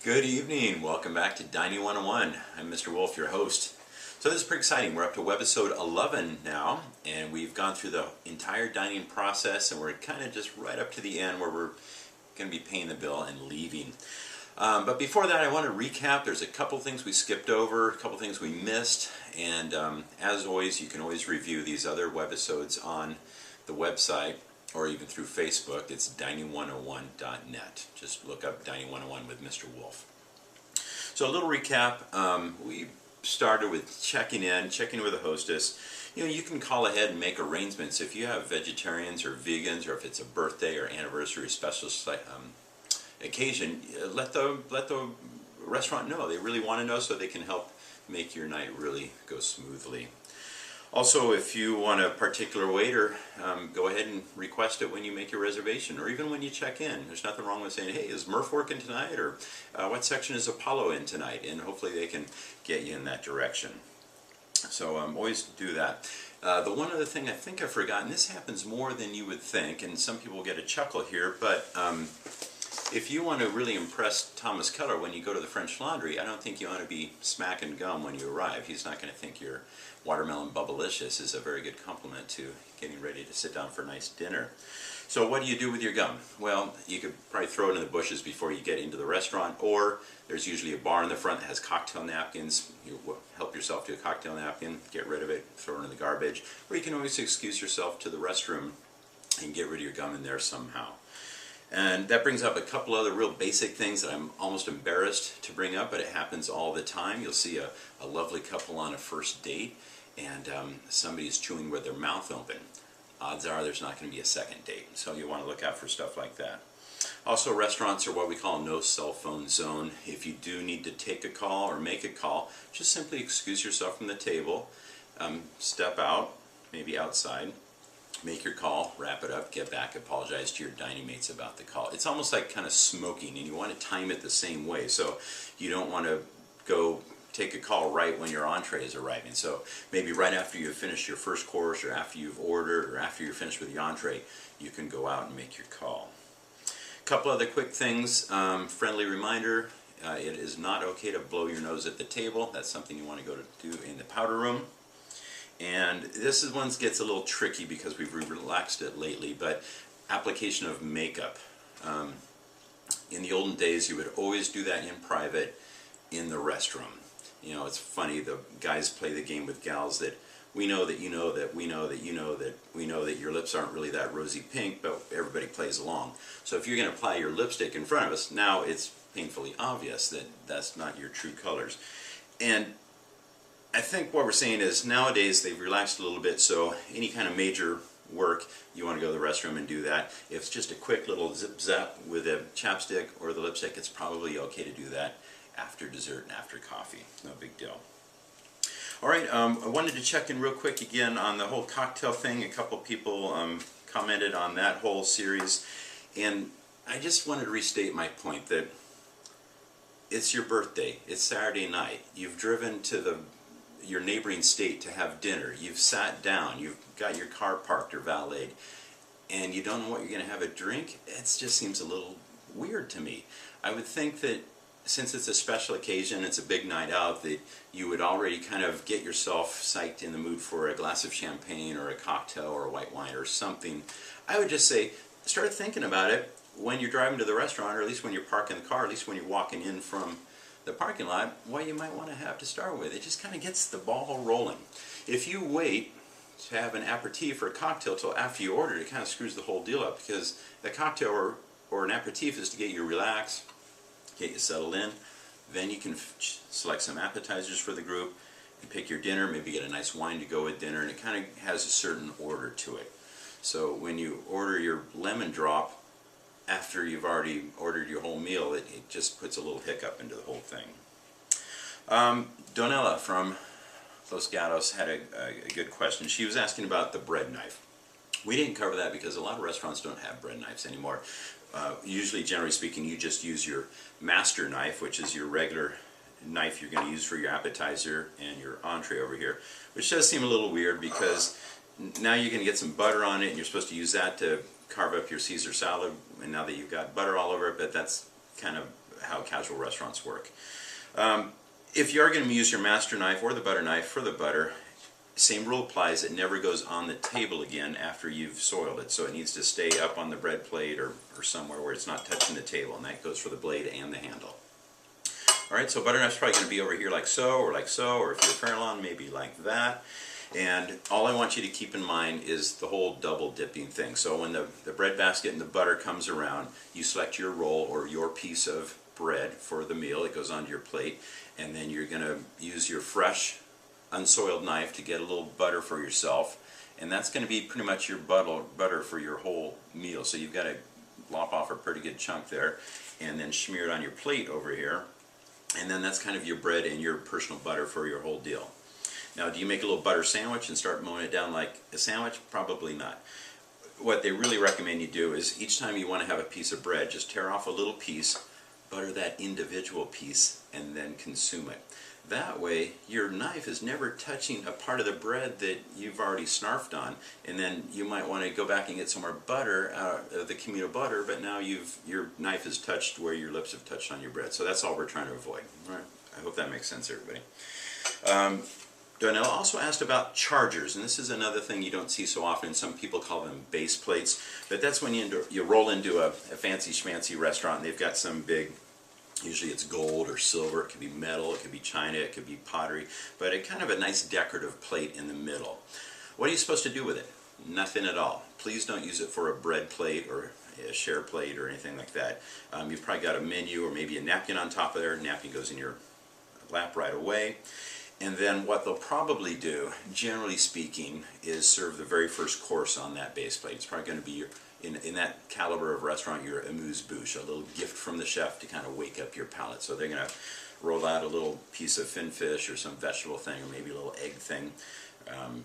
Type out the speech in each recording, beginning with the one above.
Good evening. Welcome back to Dining 101. I'm Mr. Wolfe, your host. So this is pretty exciting. We're up to Webisode 11 now, and we've gone through the entire dining process, and we're kind of just right up to the end where we're going to be paying the bill and leaving. But before that, I want to recap. There's a couple things we skipped over, a couple things we missed, and as always, you can always review these other webisodes on the website or even through Facebook. It's dining101.net. Just look up Dining 101 with Mr. Wolfe. So a little recap. We started with checking with the hostess. You can call ahead and make arrangements if you have vegetarians or vegans, or if it's a birthday or anniversary or special occasion. Let the restaurant know. They really want to know so they can help make your night really go smoothly. Also, if you want a particular waiter, go ahead and request it when you make your reservation, or even when you check in. There's nothing wrong with saying, hey, is Murph working tonight, or what section is Apollo in tonight? And hopefully they can get you in that direction. So always do that. The one other thing I think I've forgotten, this happens more than you would think, and some people get a chuckle here, but if you want to really impress Thomas Keller when you go to the French Laundry, I don't think you want to be smacking gum when you arrive. He's not going to think your watermelon bubblicious is a very good compliment to getting ready to sit down for a nice dinner. So what do you do with your gum? Well, you could probably throw it in the bushes before you get into the restaurant, or there's usually a bar in the front that has cocktail napkins. You help yourself to a cocktail napkin, get rid of it, throw it in the garbage, or you can always excuse yourself to the restroom and get rid of your gum in there somehow. And that brings up a couple other real basic things that I'm almost embarrassed to bring up, but it happens all the time. You'll see a lovely couple on a first date, and somebody's chewing with their mouth open. Odds are there's not going to be a second date, so you want to look out for stuff like that. Also, restaurants are what we call no cell phone zone. If you do need to take a call or make a call, just simply excuse yourself from the table, step out, maybe outside, make your call, wrap it up, get back, apologize to your dining mates about the call. It's almost like kind of smoking, and you want to time it the same way. So you don't want to go take a call right when your entree is arriving. So maybe right after you've finished your first course, or after you've ordered, or after you're finished with the entree, you can go out and make your call. A couple other quick things. Friendly reminder, it is not okay to blow your nose at the table. That's something you want to go to do in the powder room. And this is one that gets a little tricky because we've relaxed it lately, but application of makeup. In the olden days, you would always do that in private in the restroom. It's funny, the guys play the game with gals that we know that you know that we know that you know that we know that your lips aren't really that rosy pink, but everybody plays along. So if you're going to apply your lipstick in front of us, now it's painfully obvious that that's not your true colors. And I think what we're saying is nowadays they've relaxed a little bit, so any kind of major work, you want to go to the restroom and do that. If it's just a quick little zip-zap with a chapstick or the lipstick, it's probably okay to do that after dessert and after coffee. No big deal. All right, I wanted to check in real quick again on the whole cocktail thing. A couple people commented on that whole series, and I just wanted to restate my point that it's your birthday. It's Saturday night. You've driven to your neighboring state to have dinner. You've sat down. You've got your car parked or valeted, and you don't know what you're going to have a drink. It just seems a little weird to me. I would think that since it's a special occasion, it's a big night out, that you would already kind of get yourself psyched in the mood for a glass of champagne or a cocktail or a white wine or something. I would just say, start thinking about it when you're driving to the restaurant, or at least when you're parking the car, at least when you're walking in from the parking lot, what you might want to have to start with. It just kind of gets the ball rolling. If you wait to have an aperitif or a cocktail till after you order, it kind of screws the whole deal up, because the cocktail or an aperitif is to get you relaxed, get you settled in. Then you can select some appetizers for the group and pick your dinner, maybe get a nice wine to go with dinner, and it kind of has a certain order to it. So when you order your lemon drop after you've already ordered your whole meal, it just puts a little hiccup into the whole thing. Donella from Los Gatos had a good question. She was asking about the bread knife. We didn't cover that because a lot of restaurants don't have bread knives anymore. Usually, generally speaking, you just use your master knife, which is your regular knife you're going to use for your appetizer and your entree over here, which does seem a little weird because now you're going to get some butter on it, and you're supposed to use that to carve up your Caesar salad, and now that you've got butter all over it, but that's kind of how casual restaurants work. If you are going to use your master knife or the butter knife for the butter, same rule applies. It never goes on the table again after you've soiled it. So it needs to stay up on the bread plate or somewhere where it's not touching the table. And that goes for the blade and the handle. Alright, so butter knife's probably going to be over here like so, or if you're Farallon, maybe like that. And all I want you to keep in mind is the whole double dipping thing. So when the bread basket and the butter comes around, you select your roll or your piece of bread for the meal. It goes onto your plate. And then you're going to use your fresh, unsoiled knife to get a little butter for yourself. And that's going to be pretty much your butter for your whole meal. So you've got to lop off a pretty good chunk there and then smear it on your plate over here. And then that's kind of your bread and your personal butter for your whole deal. Now, do you make a little butter sandwich and start mowing it down like a sandwich? Probably not. What they really recommend you do is each time you want to have a piece of bread, just tear off a little piece, butter that individual piece, and then consume it. That way, your knife is never touching a part of the bread that you've already snarfed on, and then you might want to go back and get some more butter out of the communal butter, but now your knife has touched where your lips have touched on your bread. So that's all we're trying to avoid. All right. I hope that makes sense, everybody. Donnell also asked about chargers, and this is another thing you don't see so often. Some people call them base plates, but that's when you roll into a fancy schmancy restaurant and they've got some big, usually it's gold or silver, it could be metal, it could be china, it could be pottery, but a kind of a nice decorative plate in the middle. What are you supposed to do with it? Nothing at all. Please don't use it for a bread plate or a share plate or anything like that. You've probably got a menu or maybe a napkin on top of there. Napkin goes in your lap right away. And then what they'll probably do, generally speaking, is serve the very first course on that base plate. It's probably going to be your, in that caliber of restaurant, your amuse-bouche, a little gift from the chef to kind of wake up your palate. So they're going to roll out a little piece of fin fish or some vegetable thing or maybe a little egg thing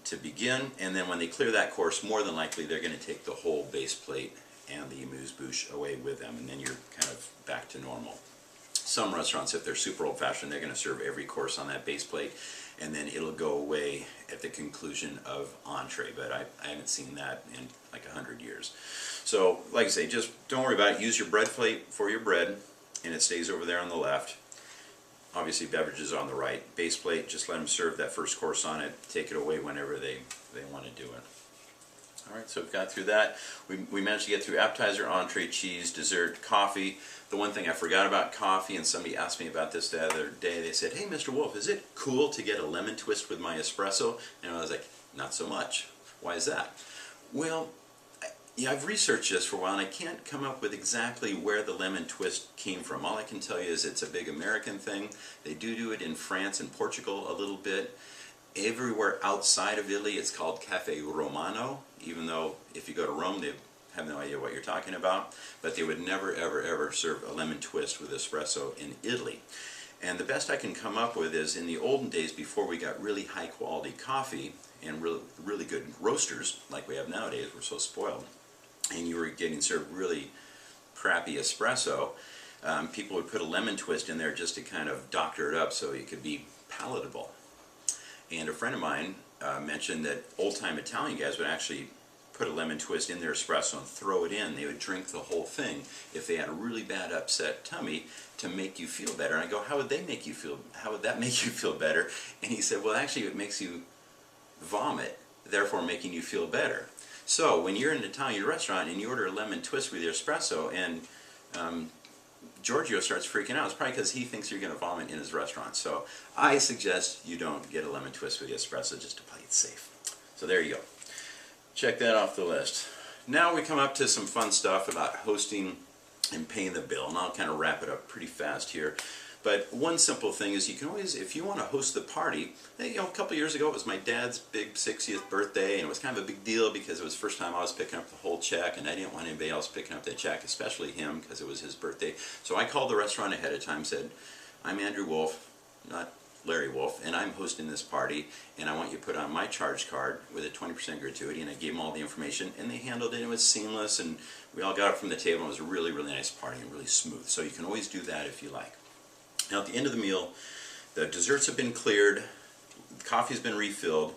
to begin. And then when they clear that course, more than likely they're going to take the whole base plate and the amuse-bouche away with them, and then you're kind of back to normal. Some restaurants, if they're super old-fashioned, they're going to serve every course on that base plate, and then it'll go away at the conclusion of entree, but I haven't seen that in like 100 years. So, like I say, just don't worry about it. Use your bread plate for your bread, and it stays over there on the left. Obviously, beverages on the right. Base plate, just let them serve that first course on it. Take it away whenever they want to do it. Alright, so we've got through that. We managed to get through appetizer, entree, cheese, dessert, coffee. The one thing I forgot about coffee, and somebody asked me about this the other day, they said, "Hey, Mr. Wolfe, is it cool to get a lemon twist with my espresso?" And I was like, not so much. Why is that? Well, yeah, I've researched this for a while, and I can't come up with exactly where the lemon twist came from. All I can tell you is it's a big American thing. They do it in France and Portugal a little bit. Everywhere outside of Italy, it's called Cafe Romano, even though if you go to Rome, they have no idea what you're talking about. But they would never, ever, ever serve a lemon twist with espresso in Italy. And the best I can come up with is in the olden days, before we got really high quality coffee and really good roasters like we have nowadays, we're so spoiled, and you were getting served really crappy espresso, people would put a lemon twist in there just to kind of doctor it up so it could be palatable. And a friend of mine mentioned that old-time Italian guys would actually put a lemon twist in their espresso and throw it in. They would drink the whole thing if they had a really bad upset tummy to make you feel better. And I go, how would that make you feel better? And he said, well, actually it makes you vomit, therefore making you feel better. So when you're in an Italian restaurant and you order a lemon twist with your espresso and Giorgio starts freaking out, it's probably because he thinks you're going to vomit in his restaurant. So I suggest you don't get a lemon twist with the espresso just to play it safe. So there you go. Check that off the list. Now we come up to some fun stuff about hosting and paying the bill, and I'll kind of wrap it up pretty fast here. But one simple thing is you can always, if you want to host the party, a couple years ago it was my dad's big 60th birthday, and it was kind of a big deal because it was the first time I was picking up the whole check, and I didn't want anybody else picking up that check, especially him, because it was his birthday. So I called the restaurant ahead of time, said, "I'm Andrew Wolfe, not Larry Wolfe, and I'm hosting this party, and I want you to put on my charge card with a 20% gratuity," and I gave them all the information, and they handled it. It was seamless, and we all got up from the table, and it was a really, really nice party and really smooth. So you can always do that if you like. Now at the end of the meal, the desserts have been cleared, the coffee's been refilled.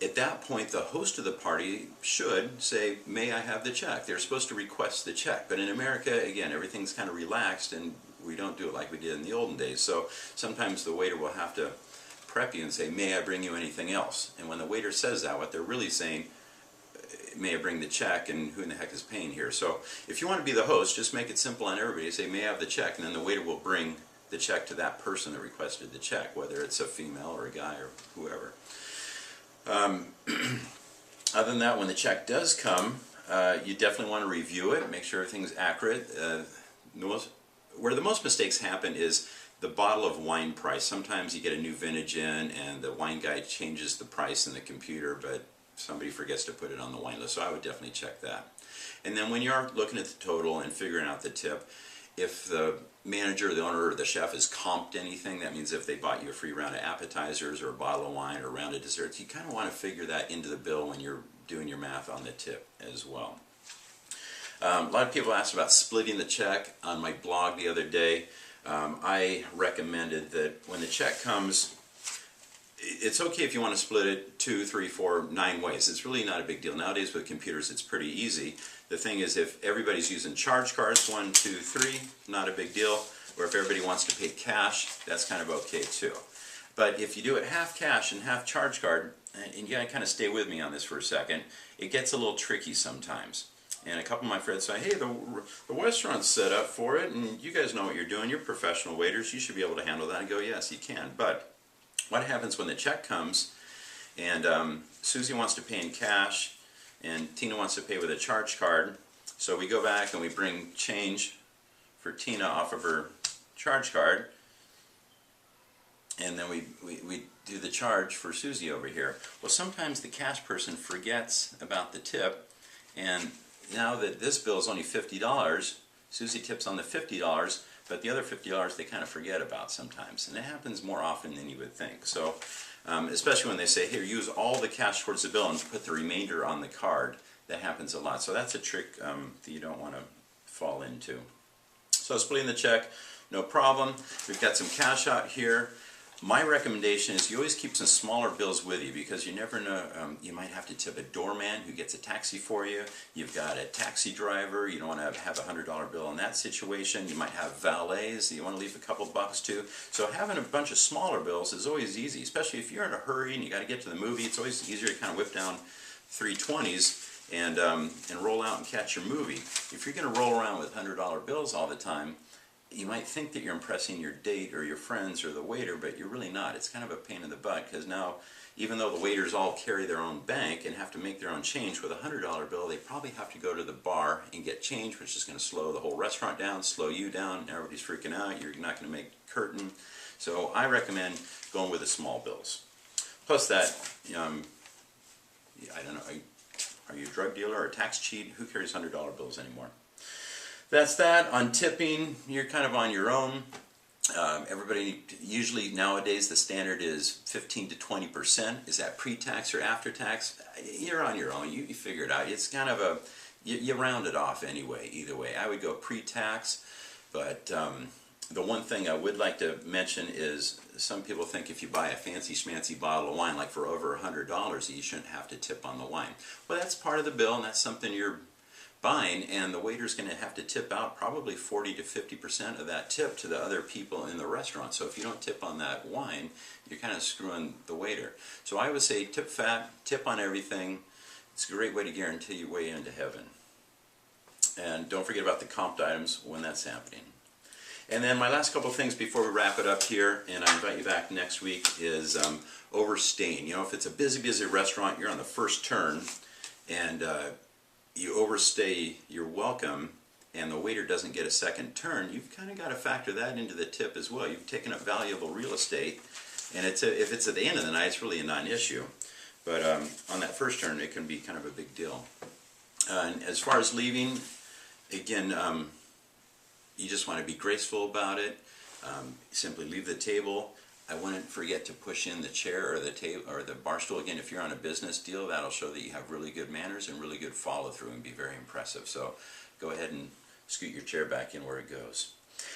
At that point, the host of the party should say, "May I have the check?" They're supposed to request the check. But in America, again, everything's kind of relaxed, and We don't do it like we did in the olden days. So sometimes the waiter will have to prep you and say, may I bring you anything else? And when the waiter says that, what they're really saying, may I bring the check, and who in the heck is paying here? So if you want to be the host, just make it simple on everybody. Say, may I have the check? And then the waiter will bring the check to that person that requested the check, whether it's a female or a guy or whoever. Other than that, when the check does come, you definitely want to review it, make sure everything's accurate. Where the most mistakes happen is the bottle of wine price. Sometimes you get a new vintage in and the wine guy changes the price in the computer, but somebody forgets to put it on the wine list, so I would definitely check that. And then when you're looking at the total and figuring out the tip, if the manager, the owner, or the chef has comped anything, that means if they bought you a free round of appetizers or a bottle of wine or a round of desserts, you kind of want to figure that into the bill when you're doing your math on the tip as well. A lot of people asked about splitting the check. On my blog the other day, I recommended that when the check comes, it's okay if you want to split it 2, 3, 4, 9 ways. It's really not a big deal. Nowadays with computers it's pretty easy. The thing is, if everybody's using charge cards, 1, 2, 3, not a big deal. Or if everybody wants to pay cash, that's kind of okay too. But if you do it half cash and half charge card, and you gotta kind of stay with me on this for a second, it gets a little tricky sometimes. And a couple of my friends say, hey, the restaurant's set up for it, and you guys know what you're doing. You're professional waiters. You should be able to handle that. I go, yes, you can. But what happens when the check comes and Susie wants to pay in cash and Tina wants to pay with a charge card? So we go back and we bring change for Tina off of her charge card, and then we do the charge for Susie over here. Well, sometimes the cash person forgets about the tip, and now that this bill is only $50, Susie tips on the $50, but the other $50 they kind of forget about sometimes, and it happens more often than you would think. So especially when they say, here, use all the cash towards the bill and put the remainder on the card, that happens a lot. So that's a trick that you don't want to fall into. So splitting the check, no problem. We've got some cash out here. My recommendation is you always keep some smaller bills with you, because you never know, you might have to tip a doorman who gets a taxi for you. You've got a taxi driver, you don't want to have a $100 bill in that situation. You might have valets that you want to leave a couple bucks to. So having a bunch of smaller bills is always easy, especially if you're in a hurry and you got to get to the movie. It's always easier to kind of whip down 3 20s and roll out and catch your movie. If you're going to roll around with $100 bills all the time, you might think that you're impressing your date or your friends or the waiter, but you're really not. It's kind of a pain in the butt, because now, even though the waiters all carry their own bank and have to make their own change with a $100 bill, they probably have to go to the bar and get change, which is going to slow the whole restaurant down, slow you down, everybody's freaking out, you're not going to make curtain. So I recommend going with the small bills. Plus that, I don't know, are you a drug dealer or a tax cheat? Who carries $100 bills anymore? That's that. On tipping, you're kind of on your own. Everybody, usually nowadays the standard is 15 to 20%. Is that pre-tax or after-tax? You're on your own. You figure it out. It's kind of a, you round it off anyway, either way. I would go pre-tax, but the one thing I would like to mention is some people think if you buy a fancy schmancy bottle of wine, like for over $100, you shouldn't have to tip on the wine. Well, that's part of the bill, and that's something you're buying, and the waiter's going to have to tip out probably 40 to 50% of that tip to the other people in the restaurant. So if you don't tip on that wine, you're kind of screwing the waiter. So I would say tip fat, tip on everything. It's a great way to guarantee your way into heaven. And don't forget about the comped items when that's happening. And then my last couple of things before we wrap it up here, and I invite you back next week, is overstaying. You know, if it's a busy restaurant, you're on the first turn, and you overstay your welcome, and the waiter doesn't get a second turn, you've kind of got to factor that into the tip as well. You've taken up valuable real estate, and if it's at the end of the night, it's really a non-issue. But on that first turn, it can be kind of a big deal. And as far as leaving, again, you just want to be graceful about it. Simply leave the table. I wouldn't forget to push in the chair or the table or the bar stool. Again, if you're on a business deal, that'll show that you have really good manners and really good follow-through and be very impressive. So go ahead and scoot your chair back in where it goes.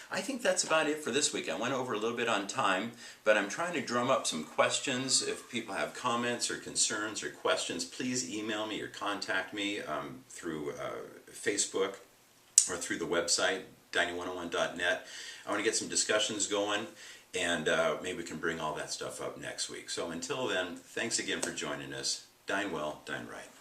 I think that's about it for this week. I went over a little bit on time, but I'm trying to drum up some questions. If people have comments or concerns or questions, please email me or contact me through Facebook or through the website, dining101.net. I want to get some discussions going, and maybe we can bring all that stuff up next week. So until then, thanks again for joining us. Dine well, dine right.